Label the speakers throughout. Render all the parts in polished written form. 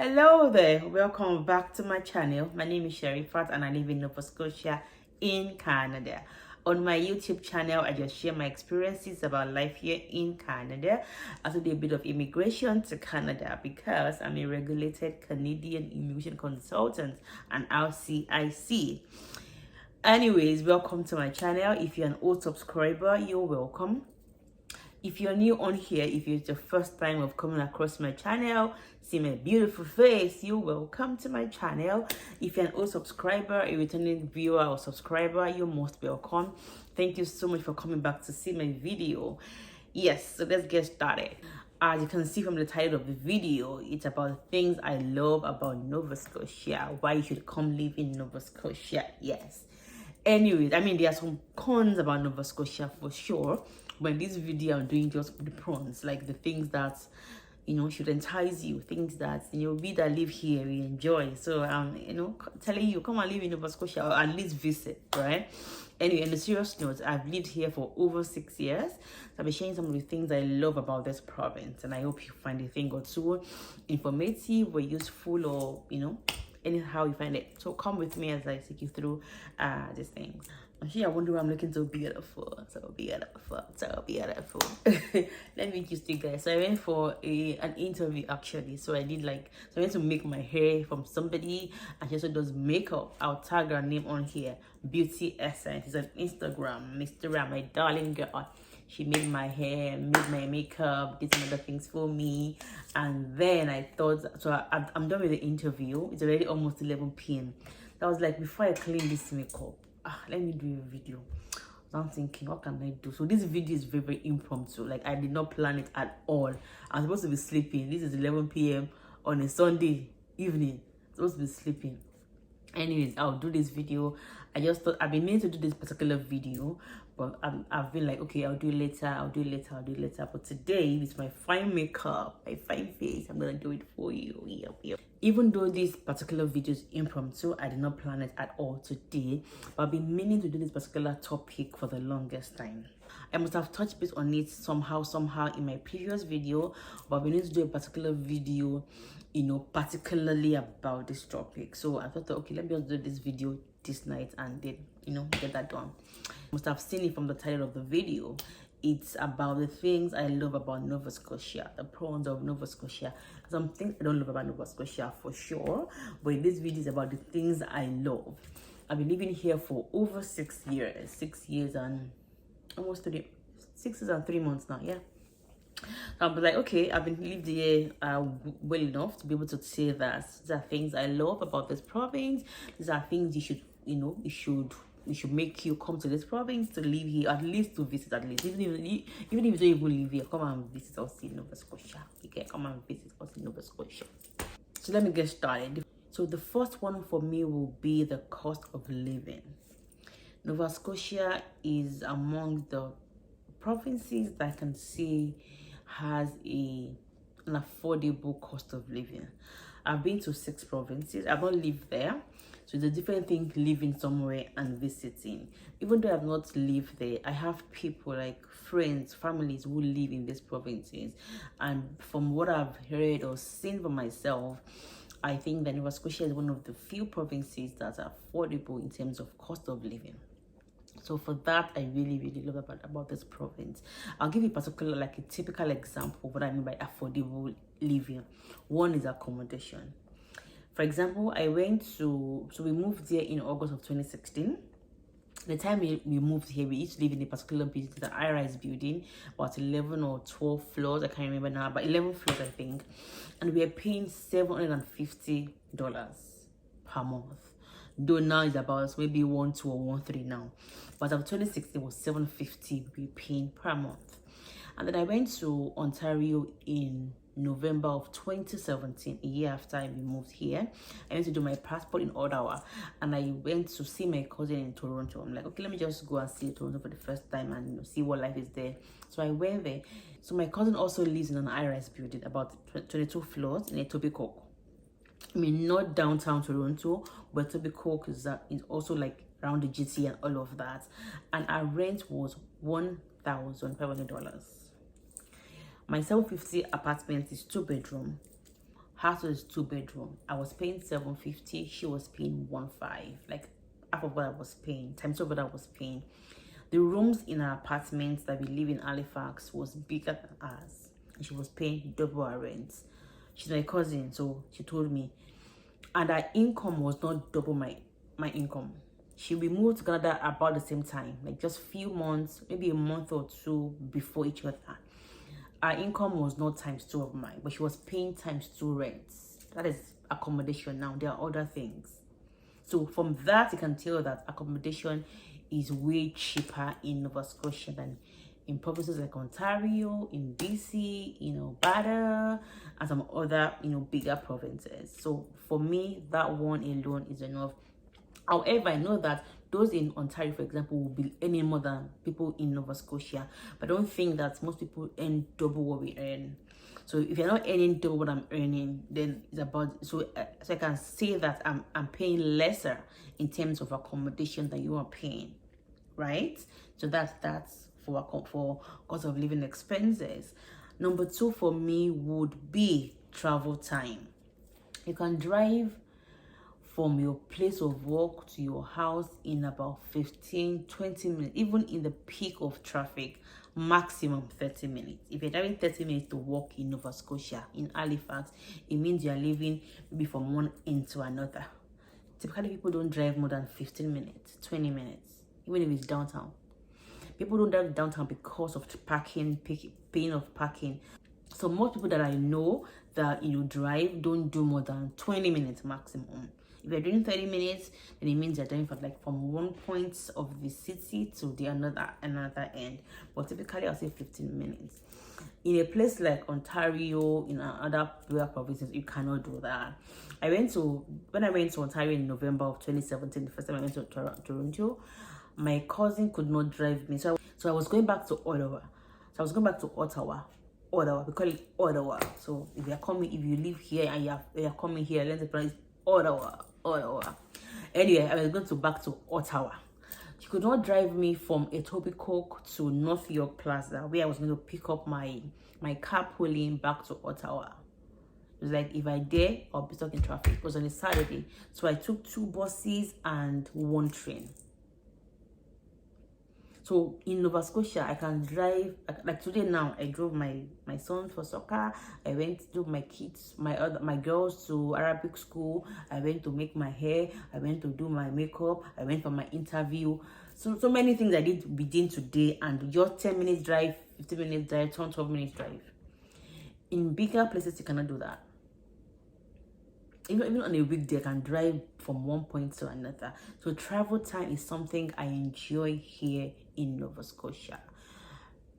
Speaker 1: Hello there, welcome back to my channel. My name is Sherifat and I live in Nova Scotia in Canada. On my YouTube channel, I just share my experiences about life here in Canada. I also do a bit of immigration to Canada because I'm a regulated Canadian immigration consultant and RCIC. Anyways, welcome to my channel. If you're an old subscriber, you're welcome. If you're new on here, if it's your first time of coming across my channel, see my beautiful face, you're welcome to my channel. If you're an old subscriber, a returning viewer or subscriber, you're most welcome. Thank you so much for coming back to see my video. Yes, so let's get started. As you can see from the title of the video, it's about things I love about Nova Scotia, why you should come live in Nova Scotia. Yes. Anyways, I mean, there are some cons about Nova Scotia for sure. But in this video, I'm doing just the pros, like the things that, should entice you, things that, we that live here, we enjoy. So, telling you, come and live in Nova Scotia or at least visit, right? Anyway, on a serious note, I've lived here for over 6 years. So I'll be sharing some of the things I love about this province. And I hope you find a thing or two informative or useful or, anyhow you find it. So come with me as I take you through these things. I'm sure you're wondering why I'm looking so beautiful. So beautiful. Let me just you guys. So I went for an interview actually. So I went to make my hair from somebody, and she also does makeup. I'll tag her name on here. Beauty Essence. It's on Instagram. My darling girl. She made my hair, made my makeup, did some other things for me. And then I thought, so I'm done with the interview. It's already almost 11 p.m. That was like, before I clean this makeup, let me do a video. I'm thinking, what can I do? So this video is very, very impromptu. Like, I did not plan it at all. I'm supposed to be sleeping. This is 11 p.m. on a Sunday evening. I'm supposed to be sleeping. Anyways, I'll do this video. I just thought I've been meaning to do this particular video, but I've been like, okay, I'll do it later. But today, with my fine makeup, my fine face, I'm gonna do it for you. Yeah. Even though this particular video is impromptu, I did not plan it at all today, but I've been meaning to do this particular topic for the longest time. I must have touched base on it somehow in my previous video, but we need to do a particular video, particularly about this topic. So I thought, okay, let me just do this video this night and then, get that done. You must have seen it from the title of the video. It's about the things I love about Nova Scotia, the pros of Nova Scotia. Some things I don't love about Nova Scotia for sure, but this video is about the things I love. I've been living here for over 6 years. 6 years and almost 6 years and 3 months now, yeah. I was like, okay, I've been lived here well enough to be able to say that these are things I love about this province. These are things you should, it should make you come to this province to live here, at least to visit, at least. Even if you don't even live here, come and visit us in Nova Scotia. You can come and visit us in Nova Scotia. So let me get started. So the first one for me will be the cost of living. Nova Scotia is among the provinces that I can see has an affordable cost of living. I've been to 6 provinces. I've not lived there, so it's a different thing living somewhere and visiting. Even though I've not lived there, I have people like friends, families who live in these provinces, and from what I've heard or seen for myself, I think that Nova Scotia is one of the few provinces that are affordable in terms of cost of living. So for that, I really love about this province. I'll give you a typical example of what I mean by affordable living. One is accommodation. For example, we moved here in August of 2016. The time we moved here, we used to live in a particular building, the high-rise building, about 11 or 12 floors, I can't remember now, but 11 floors, I think. And we are paying $750 per month. Though now it's about maybe 1.2 or 1.3 now, but of 2016 was $750 we paying per month. And then I went to Ontario in November of 2017, a year after we moved here. I went to do my passport in Ottawa, and I went to see my cousin in Toronto. I'm like, okay, let me just go and see Toronto for the first time and see what life is there. So I went there. So my cousin also lives in an high-rise building, about 22 floors in Etobicoke. I mean, not downtown Toronto, but Etobicoke is also like around the GT and all of that. And our rent was $1,500. My 750 apartment is 2 bedroom, House is 2 bedroom. I was paying 750. She was paying 1.5. Like half of what I was paying, times of what I was paying. The rooms in our apartment that we live in Halifax was bigger than ours, and she was paying double our rent. She's my cousin, so she told me, and her income was not double my income. We moved to Canada about the same time, like just few months, maybe a month or two before each other. Our income was not times 2 of mine, but she was paying times 2 rents. That is accommodation. Now there are other things. So from that, you can tell that accommodation is way cheaper in Nova Scotia than in provinces like Ontario, in BC, Alberta, and some other, bigger provinces. So for me, that one alone is enough. However, I know that those in Ontario, for example, will be earning more than people in Nova Scotia. But I don't think that most people earn double what we earn. So if you're not earning double what I'm earning, then it's about, so I can say that I'm paying lesser in terms of accommodation than you are paying, right? So that's for cost of living expenses. Number 2 for me would be travel time. You can drive from your place of work to your house in about 15-20 minutes, even in the peak of traffic, maximum 30 minutes. If you're driving 30 minutes to work in Nova Scotia, in Halifax, it means you're living maybe from one end to another. Typically, people don't drive more than 15 minutes, 20 minutes, even if it's downtown. People don't drive downtown because of parking, paying of parking. So most people that I know that drive don't do more than 20 minutes maximum. If you're doing 30 minutes, then it means you're driving from one point of the city to the another end. But typically, I'll say 15 minutes. In a place like Ontario, in other bigger provinces, you cannot do that. When I went to Ontario in November of 2017, the first time I went to Toronto, my cousin could not drive me. So I was going back to Ottawa. Ottawa. We call it Ottawa. So if you live here and you're coming here, let's say Ottawa. Anyway, I was going back to Ottawa. She could not drive me from Etobicoke to North York Plaza, where I was going to pick up my carpooling back to Ottawa. It was like, if I dare, I'll be stuck in traffic. It was on a Saturday, so I took 2 buses and 1 train. So in Nova Scotia, I can drive, like today now, I drove my son for soccer. I went to do my kids, my girls to Arabic school. I went to make my hair. I went to do my makeup. I went for my interview. So many things I did within today, and just 10 minutes drive, 15 minutes drive, 12 minutes drive. In bigger places, you cannot do that. Even on a weekday, I can drive from one point to another. So travel time is something I enjoy here in Nova Scotia.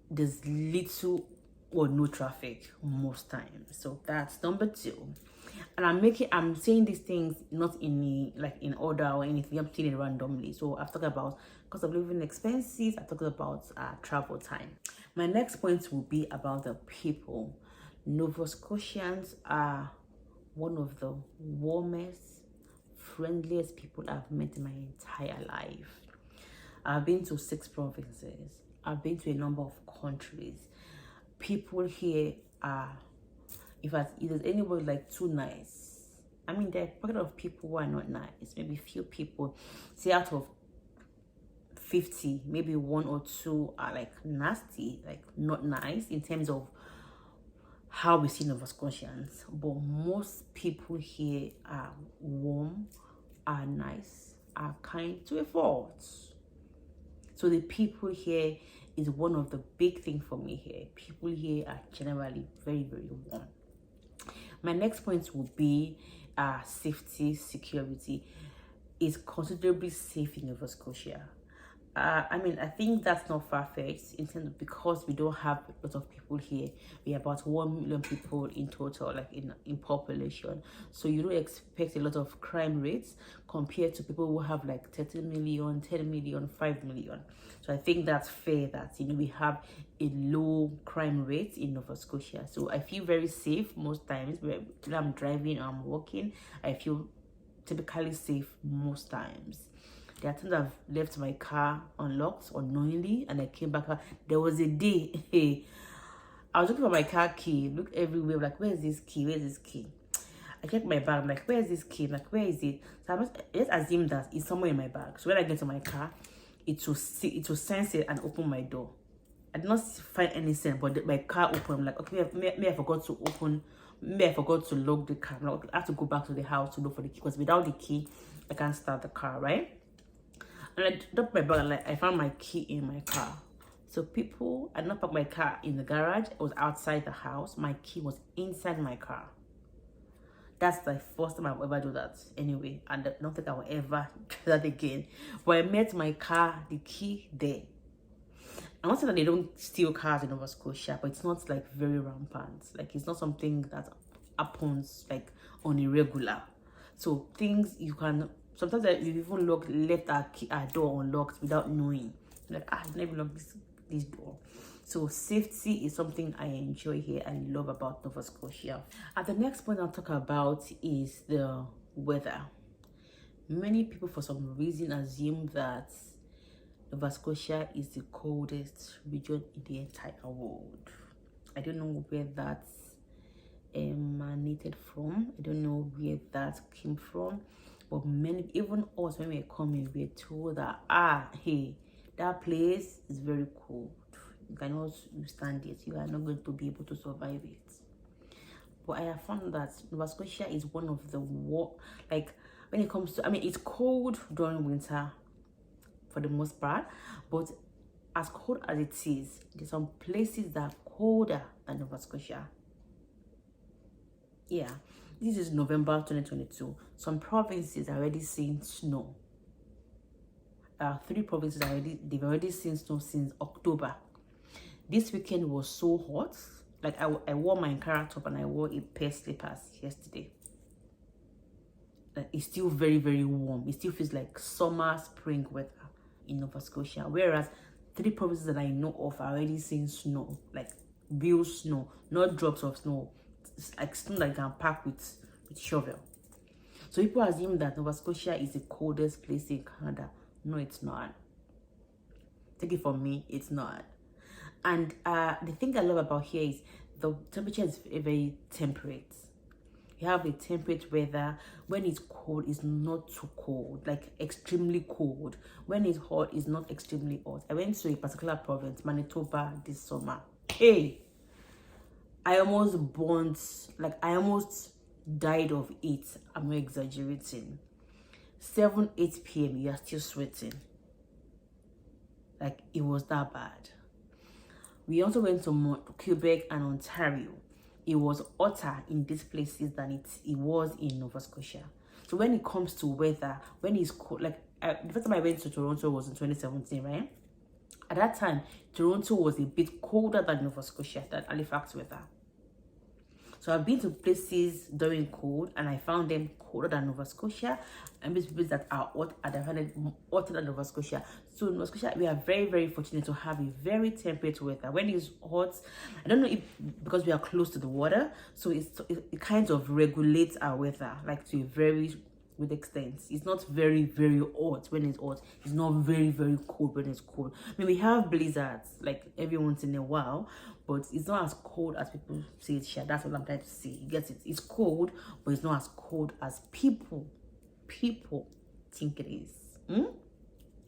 Speaker 1: There's little or no traffic most times. So that's number 2. And I'm saying these things not in order or anything. I'm saying it randomly. So I've talked about cost of living expenses. I've talked about travel time. My next point will be about the people. Nova Scotians are one of the warmest, friendliest people I've met in my entire life. I've been to 6 provinces. I've been to a number of countries. People here are, if there's anybody too nice, I mean, there are a lot of people who are not nice. Maybe few people, say out of 50, maybe 1 or 2 are nasty, not nice in terms of how we see Nova Scotians. But most people here are warm, are nice, are kind to a fault. So the people here is one of the big things for me here. People here are generally very, very warm. My next point will be safety, security. Is considerably safe in Nova Scotia. I think that's not far-fetched in terms of, because we don't have a lot of people here. We are about 1 million people in total, in population. So you don't expect a lot of crime rates compared to people who have 30 million, 10 million, 5 million. So I think that's fair that we have a low crime rate in Nova Scotia. So I feel very safe most times when I'm driving or I'm walking. I feel typically safe most times. There are times I've left my car unlocked unknowingly and I came back. There was a day, I was looking for my car key, looked everywhere, where is this key? Where is this key? I check my bag. I'm like, where is this key? I'm like, where is it? So I just assume that it's somewhere in my bag. So when I get to my car, it will sense it and open my door. I did not find any sense, but my car opened. I'm like, okay, maybe I forgot to open. Maybe I forgot to lock the car. Like, I have to go back to the house to look for the key, because without the key, I can't start the car, right? And I dropped my bag and like I found my key in my car. So I did not park my car in the garage. It was outside the house. My key was inside my car. That's the first time I've ever do that anyway. And I don't think I will ever do that again. But I met my car, the key there. I'm not saying that they don't steal cars in Nova Scotia, but it's not like very rampant. Like it's not something that happens like on a regular. So things you can, sometimes you even left our door unlocked without knowing. Like, I've never locked this door. So safety is something I enjoy here and love about Nova Scotia. And the next point I'll talk about is the weather. Many people for some reason assume that Nova Scotia is the coldest region in the entire world. I don't know where that's emanated from. I don't know where that came from. But even us, when we're coming, we're told that, hey, that place is very cold. You cannot stand it. You are not going to be able to survive it. But I have found that Nova Scotia is one of the like when it comes to, it's cold during winter for the most part, but as cold as it is, there's some places that are colder than Nova Scotia. Yeah, this is November 2022. Some provinces are already seeing snow. 3 provinces they've already seen snow since October. This weekend was so hot. Like I wore my Ankara top and I wore a pair of slippers yesterday. It's still very, very warm. It still feels like summer, spring weather in Nova Scotia. Whereas 3 provinces that I know of are already seeing snow, like real snow, not drops of snow. It's like snow that you can pack with shovel. So people assume that Nova Scotia is the coldest place in Canada. No, it's not. Take it from me, it's not. And the thing I love about here is the temperature is very temperate. You have a temperate weather. When it's cold, it's not too cold, like extremely cold. When it's hot, it's not extremely hot. I went to a particular province, Manitoba, this summer. Hey, I almost burnt, like I almost died of it. I'm not exaggerating. 7-8 p.m. you are still sweating. Like it was that bad. We also went to Quebec and Ontario. It was hotter in these places than it was in Nova Scotia. So when it comes to weather, when it's cold, like the first time I went to Toronto was in 2017, right? At that time, Toronto was a bit colder than Nova Scotia, than Halifax weather. So I've been to places during cold and I found them colder than Nova Scotia, and places that are hot and I found it hotter than Nova Scotia. So in Nova Scotia, we are very, very fortunate to have a very temperate weather. When it's hot, I don't know if because we are close to the water, so it kind of regulates our weather, like to a very good extent. It's not very, very hot when it's hot. It's not very, very cold when it's cold. We have blizzards like every once in a while, but it's not as cold as people say it. That's what I'm trying to say. You get it? It's cold, but it's not as cold as people think it is.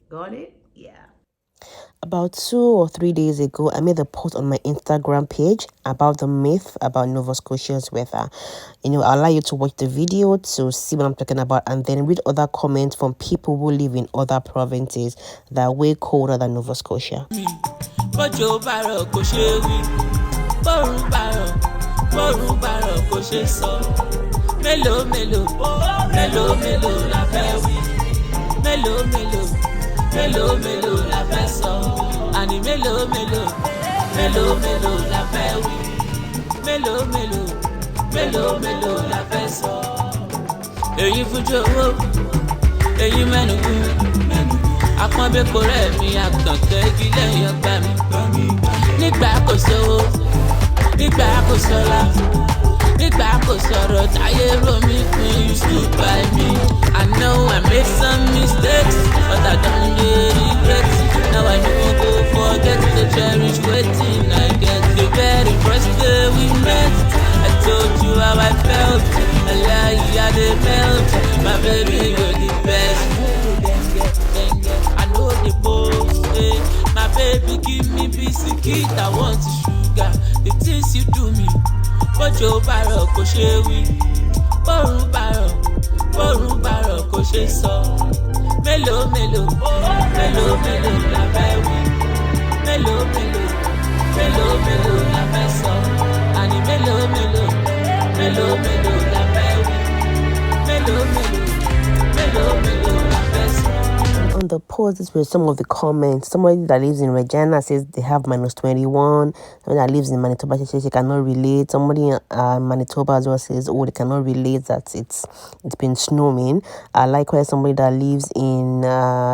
Speaker 1: Got it? Yeah.
Speaker 2: About 2 or 3 days ago, I made a post on my Instagram page about the myth about Nova Scotia's weather. I'll allow you to watch the video to see what I'm talking about and then read other comments from people who live in other provinces that are way colder than Nova Scotia.
Speaker 3: Mélòó la fẹ́ sọ, àní mélòó la fẹ́ wí, mélòó la fẹ́ sọ. Èyí fújò owó, èyí mẹ́nugú, àpọ́nbẹ́pọ̀ rẹ̀ mi àgbọ̀nkẹ́ igi lẹ́yìn ọgbà mi. Nígbà kò sówó, nígbà kò sọ́lá, nígbà kò sọ̀rọ̀ táyé rò mí pin, you stood by me. I know I made some mistakes, but I don't regret. Now I know go forget to cherish waiting I get. The very first day we met, I told you how I felt. I melt. My baby, you're the best. I know the most. My baby, give me biscuit. I want sugar. The things you do me. But your barrel, kò ṣe wí. Bọ́rùn bàrọ̀ kò ṣe sọ. Mélòó la fẹ́ wí. Mélòó la fẹ́ sọ. Àní mélòó la fẹ́ wí. Mélòó la fẹ́ sọ.
Speaker 2: On the post, these were some of the comments. Somebody that lives in Regina says they have -21. Somebody that lives in Manitoba says she cannot relate. Somebody in Manitoba as well says, oh, they cannot relate that it's been snowing. Likewise, somebody that lives in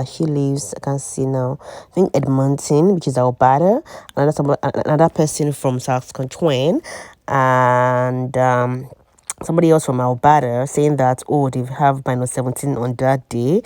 Speaker 2: she lives, I can't see now, I think Edmonton, which is Alberta. Another person from Saskatchewan, and somebody else from Alberta saying that, oh, they have -17 on that day.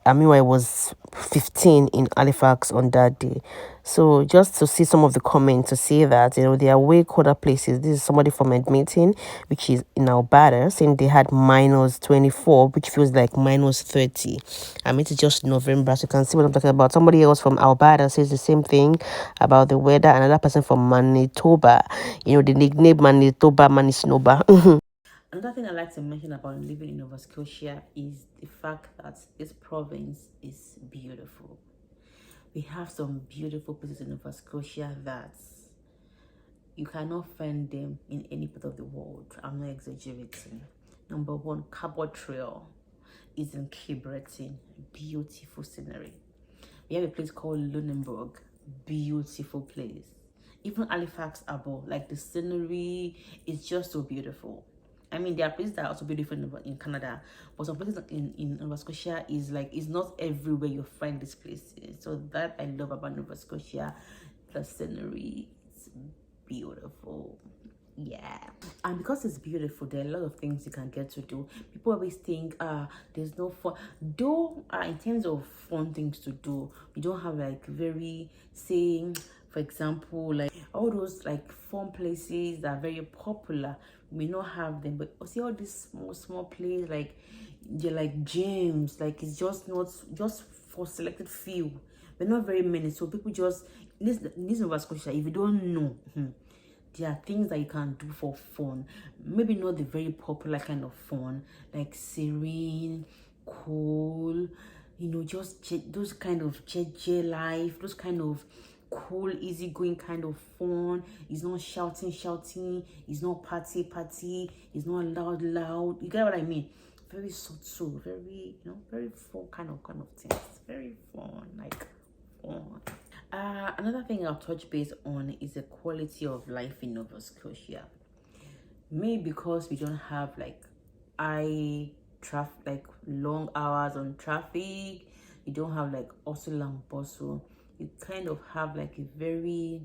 Speaker 2: Meanwhile, it was 15 in Halifax on that day. So just to see some of the comments to see that, they are way colder places. This is somebody from Edmonton, which is in Alberta, saying they had -24, which feels like -30. It's just November, so you can see what I'm talking about. Somebody else from Alberta says the same thing about the weather. Another person from Manitoba, the nickname Manitoba, Manisnoba.
Speaker 1: Another thing I like to mention about living in Nova Scotia is the fact that this province is beautiful. We have some beautiful places in Nova Scotia that you cannot find them in any part of the world. I'm not exaggerating. Number one, Cabot Trail is in Temperate. Beautiful scenery. We have a place called Lunenburg. Beautiful place. Even Halifax above, like the scenery is just so beautiful. There are places that are also beautiful in Canada, but some places in Nova Scotia is like, it's not everywhere you find these places. So that I love about Nova Scotia. The scenery is beautiful. Yeah. And because it's beautiful, there are a lot of things you can get to do. People always think, there's no fun. Though, in terms of fun things to do, we don't have like very, say, for example, like all those like fun places that are very popular, we may not have them. But see all these small places, like they're like gyms, like it's just not just for selected few, but not very many. So people just this Nova Scotia, if you don't know, there are things that you can do for fun. Maybe not the very popular kind of fun, like serene, cool, just those kind of JJ life, those kind of cool, easygoing kind of fun. It's not shouting, it's not party, it's not loud. You get what I mean? Very subtle, very, very fun kind of things. Very fun, like fun. Another thing I'll touch base on is the quality of life in Nova Scotia. Maybe because we don't have like like long hours on traffic, you don't have like hustle and bustle. You kind of have like a very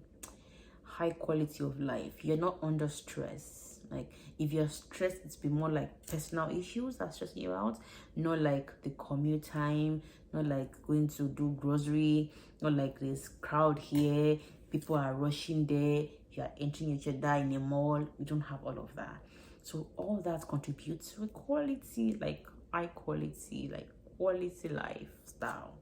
Speaker 1: high quality of life. You're not under stress. Like if you're stressed, it's be more like personal issues that's stressing you out, not like the commute time, not like going to do grocery, not like this crowd here, people are rushing there, you are entering each other in a mall. We don't have all of that. So all that contributes to a quality, like high quality, like quality lifestyle.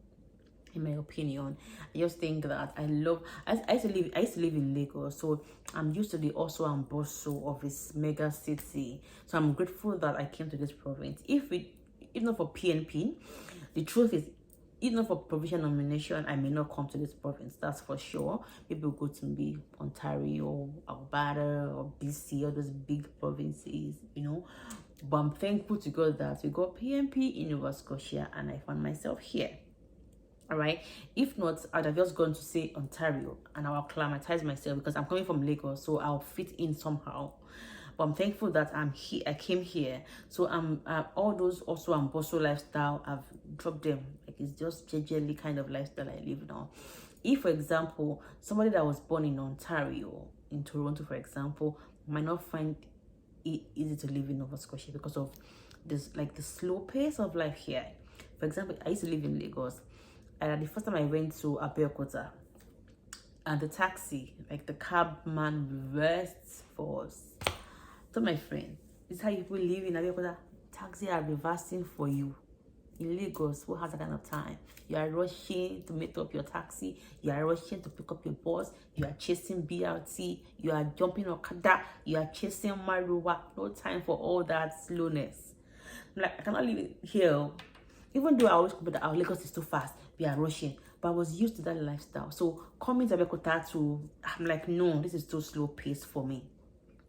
Speaker 1: In my opinion, I just think that I used to live in Lagos, so I'm used to the also and bustle of this mega city. So I'm grateful that I came to this province. If not for PNP, the truth is, if not for provincial nomination, I may not come to this province. That's for sure. People go to be Ontario, Alberta, or BC, all those big provinces, But I'm thankful to God that we got PNP in Nova Scotia, and I found myself here. All right, if not, I'd have just gone to say Ontario and I'll acclimatize myself because I'm coming from Lagos, so I'll fit in somehow. But I'm thankful that I'm here. I came here, so I'm all those also and bustle lifestyle, I've dropped them. Like it's just generally kind of lifestyle I live now. If, for example, somebody that was born in Ontario, in Toronto, for example, might not find it easy to live in Nova Scotia because of this, like the slow pace of life here. For example, I used to live in Lagos. The first time I went to Abeokuta, and the taxi, like the cab man reversed for us. So my friend, this is how you people live in Abeokuta. taxi are reversing for you. In Lagos, who has that kind of time? You are rushing to make up your taxi, you are rushing to pick up your bus, you are chasing BRT, you are jumping Okada, you are chasing Maruwa. No time for all that slowness. Like, I cannot live here. Even though I always complain that our Lagos is too fast, we are rushing, but I was used to that lifestyle. So coming to Abeokuta I'm like, no, this is too slow pace for me.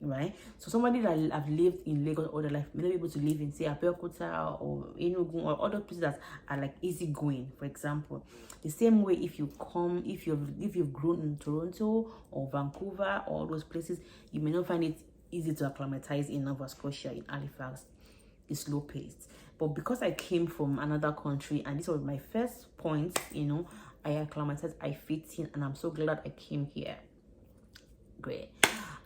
Speaker 1: Right? So somebody that have lived in Lagos all their life may not be able to live in, say, Abeokuta or Enugu or other places that are like easygoing, for example. The same way, if you've grown in Toronto or Vancouver or all those places, you may not find it easy to acclimatize in Nova Scotia, in Halifax. It's slow paced. But because I came from another country and this was my first point, I acclimatized, I fit in, and I'm so glad I came here. Great.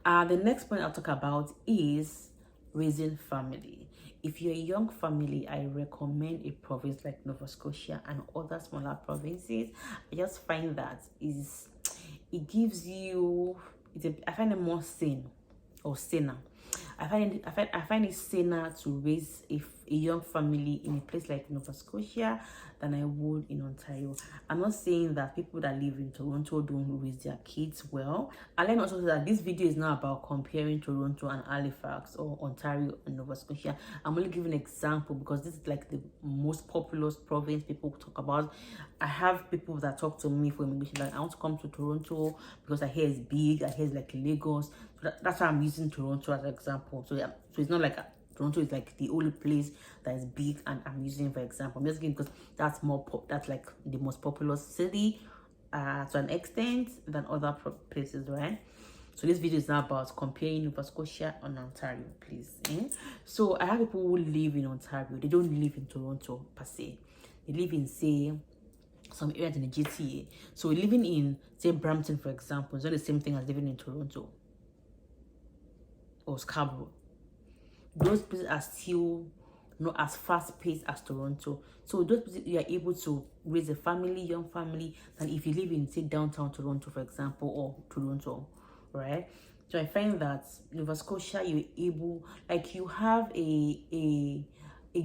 Speaker 1: The next point I'll talk about is raising family. If you're a young family, I recommend a province like Nova Scotia and other smaller provinces. I just find that it gives you, I find it more sane or saner. I find it saner to raise a young family in a place like Nova Scotia than I would in Ontario. I'm not saying that people that live in Toronto don't raise their kids well. And let me also say that this video is not about comparing Toronto and Halifax or Ontario and Nova Scotia. I'm only giving an example because this is like the most populous province people talk about. I have people that talk to me for immigration like, I want to come to Toronto because I hear it's big, I hear it's like Lagos. So that's why I'm using Toronto as an example. So yeah, so it's not like Toronto is like the only place that is big and I'm using for example. I'm just giving because that's that's like the most populous city to an extent than other places, right? So this video is not about comparing Nova Scotia and Ontario, please. So I have people who live in Ontario. They don't live in Toronto per se. They live in, say, some areas in the GTA. So living in, say, Brampton, for example, is not the same thing as living in Toronto or Scarborough. Those places are still not as fast-paced as Toronto. So those places you are able to raise a family, young family, than if you live in, say, downtown Toronto, for example, or Toronto, right? So I find that Nova Scotia, you're able, like, you have a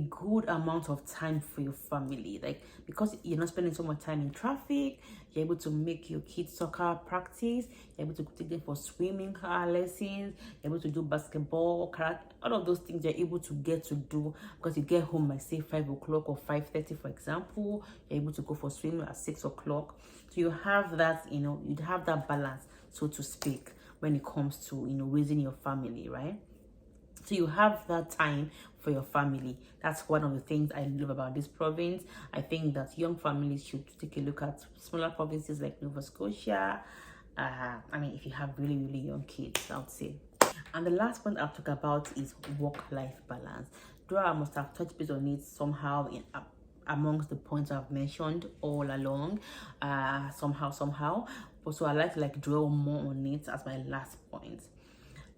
Speaker 1: good amount of time for your family, like, because you're not spending so much time in traffic. You're able to make your kids soccer practice, you're able to take them for swimming lessons, you're able to do basketball, karate, all of those things you're able to get to do because you get home at, say, 5 o'clock or 5:30, for example. You're able to go for swimming at 6 o'clock. So you have that, you'd have that balance, so to speak, when it comes to raising your family, right? So you have that time for your family. That's one of the things I love about this province. I think that young families should take a look at smaller provinces like Nova Scotia. I mean, if you have really, really young kids, I would say. And the last point I'll talk about is work-life balance. Though I must have touched base on it somehow amongst the points I've mentioned all along, somehow. But so I like to dwell more on it as my last point.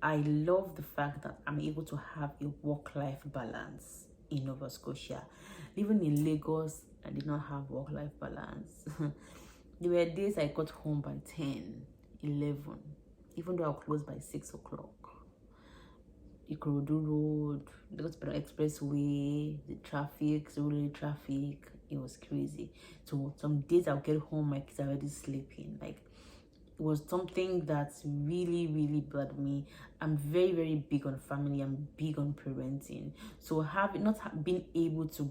Speaker 1: I love the fact that I'm able to have a work-life balance in Nova Scotia. Living in Lagos, I did not have work-life balance. There were days I got home by 10, 11, even though I was closed by 6 o'clock. Ikorodu Road, the Expressway, the traffic, it was crazy. So some days I'll get home, my kids are already sleeping. Like, it was something that really, really bothered me. I'm very, very big on family. I'm big on parenting. So not being able to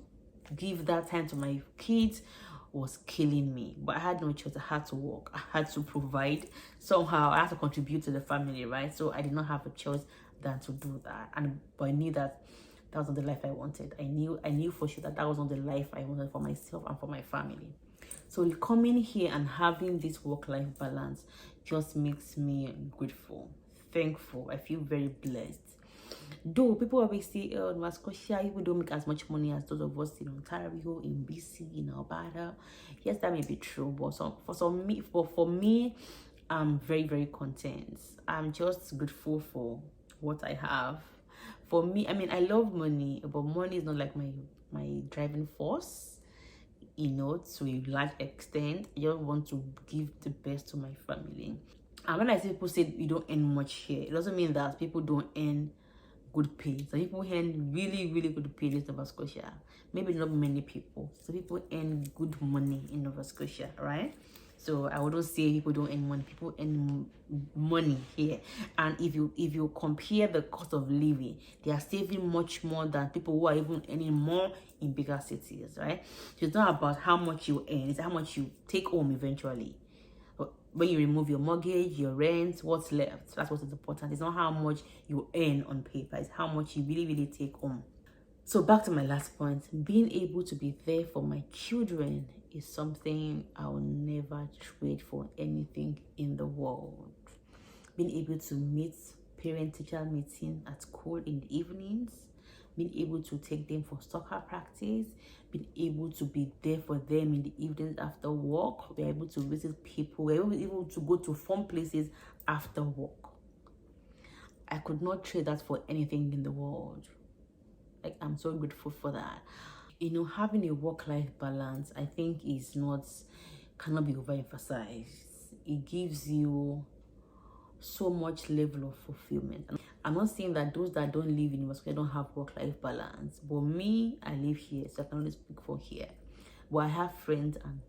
Speaker 1: give that time to my kids was killing me. But I had no choice. I had to work. I had to provide somehow. I had to contribute to the family, right? So I did not have a choice than to do that. But I knew that was not the life I wanted. I knew for sure that was not the life I wanted for myself and for my family. So coming here and having this work-life balance just makes me grateful, thankful. I feel very blessed. Though people always say, oh, Nova Scotia, people don't make as much money as those of us in Ontario, in BC, in Alberta. Yes, that may be true, but for me, I'm very, very content. I'm just grateful for what I have. For me, I mean, I love money, but money is not like my driving force. To a large extent. I just want to give the best to my family. And when I say people say you don't earn much here, it doesn't mean that people don't earn good pay. Some people earn really, really good pay in Nova Scotia. Maybe not many people. Some people earn good money in Nova Scotia, right? So I wouldn't say people don't earn money. People earn money here, and if you compare the cost of living, they are saving much more than people who are even earning more in bigger cities, right? So it's not about how much you earn; it's how much you take home eventually. When you remove your mortgage, your rent, what's left? That's what is important. It's not how much you earn on paper; it's how much you really, really take home. So back to my last point, being able to be there for my children is something I'll never trade for anything in the world. Being able to meet parent-teacher meeting at school in the evenings, being able to take them for soccer practice, being able to be there for them in the evenings after work, be able to visit people, we're able to go to fun places after work. I could not trade that for anything in the world. Like, I'm so grateful for that. You know, having a work-life balance, I think, cannot be overemphasized. It gives you so much level of fulfillment. I'm not saying that those that don't live in Nova Scotia don't have work-life balance, but me, I live here, so I can only speak for here. But I have friends and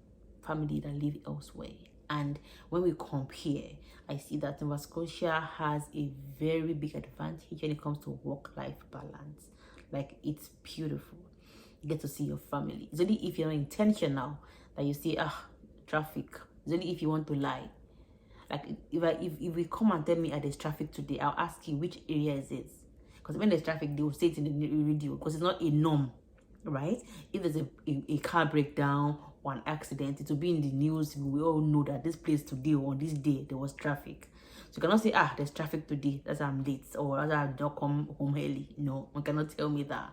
Speaker 1: family that live elsewhere, and when we compare, I see that Nova Scotia has a very big advantage when it comes to work-life balance. Like, it's beautiful. You get to see your family. It's only if you're intentional that you say, traffic. It's only if you want to lie. Like, if we come and tell me there's traffic today, I'll ask you which area is it. Because when there's traffic, they will say it in the radio, because it's not a norm, right? If there's a car breakdown or an accident, it will be in the news. We all know that this place today, or on this day, there was traffic. So you cannot say, there's traffic today, that's why I'm late, or that's why I don't come home early. No, one cannot tell me that,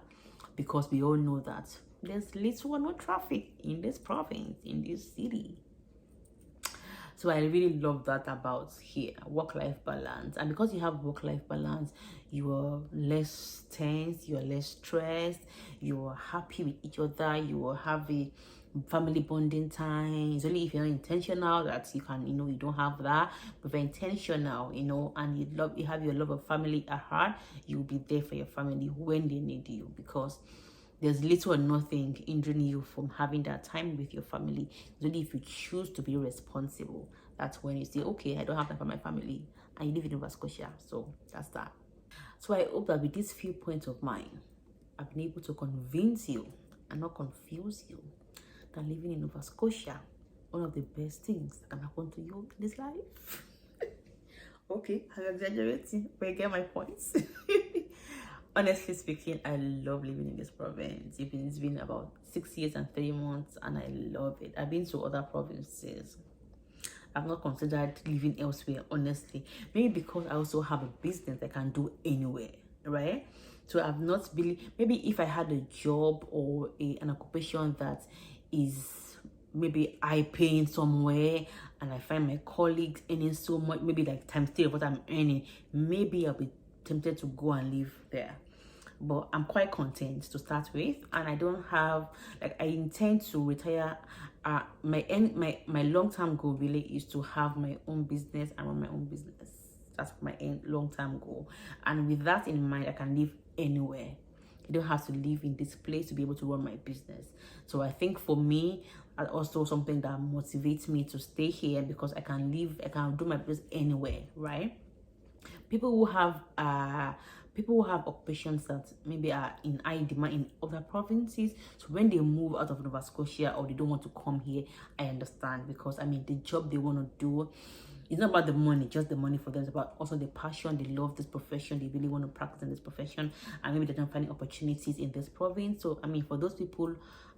Speaker 1: because we all know that there's little or no traffic in this province, in this city. So I really love that about here, work-life balance. And because you have work-life balance, you are less tense, you are less stressed, you are happy with each other, you will have a family bonding time. It's only if you're not intentional that you can, you don't have that. But if you're intentional, and you have your love of family at heart, you'll be there for your family when they need you, because there's little or nothing hindering you from having that time with your family. It's only if you choose to be responsible. That's when you say, okay, I don't have time for my family, and you live in Nova Scotia. So that's that. So I hope that with these few points of mine, I've been able to convince you and not confuse you that living in Nova Scotia, one of the best things that can happen to you in this life. Okay, I'm exaggerating, but you get my points. Honestly speaking, I love living in this province. It's been about 6 years and 3 months, and I love it. I've been to other provinces. I've not considered living elsewhere, honestly. Maybe because I also have a business I can do anywhere, right? So I've not really, maybe if I had a job or an occupation that is maybe high paying somewhere, and I find my colleagues earning so much, maybe like times 3 of what I'm earning, maybe I'll be tempted to go and live there. But I'm quite content to start with, and I don't have, I intend to retire. My long-term goal really is to have my own business and run my own business. That's my long-term goal, and with that in mind, I can live anywhere. I don't have to live in this place to be able to run my business. So I think for me, and also something that motivates me to stay here, because I can do my business anywhere, right? People who have occupations that maybe are in high demand in other provinces, so when they move out of Nova Scotia or they don't want to come here, I understand, because the job they want to do, it's not about the money, just the money for them. It's about also the passion. They love this profession. They really want to practice in this profession, and maybe they're not finding opportunities in this province. So for those people,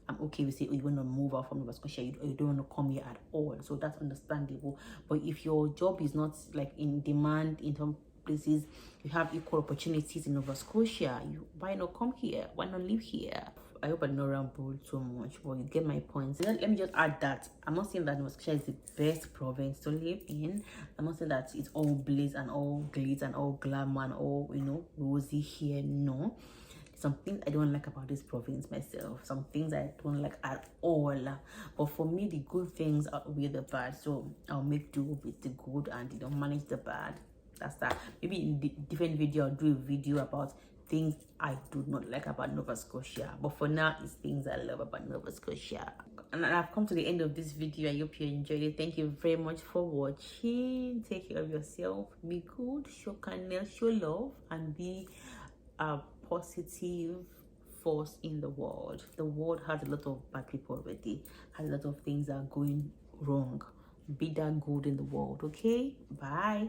Speaker 1: I'm okay with saying, you want to move out from Nova Scotia, you don't want to come here at all. So that's understandable. But if your job is not in demand in some places, you have equal opportunities in Nova Scotia, why not come here? Why not live here? I hope I did not ramble too much, but you get my points. Let me just add that I'm not saying that Nova Scotia is the best province to live in. I'm not saying that it's all bliss and all glitz and all glamour and all rosy here. No, some things I don't like about this province myself, some things I don't like at all. But for me, the good things outweigh the bad, so I'll make do with the good and manage the bad. That's that. Maybe in the different video, I'll do a video about things I do not like about Nova Scotia, but for now it's things I love about Nova Scotia. And I've come to the end of this video. I hope you enjoyed it. Thank you very much for watching. Take care of yourself, be good, show kindness, show love, and be a positive force in the world. The world has a lot of bad people already, has a lot of things that are going wrong. Be that good in the world. Okay, bye.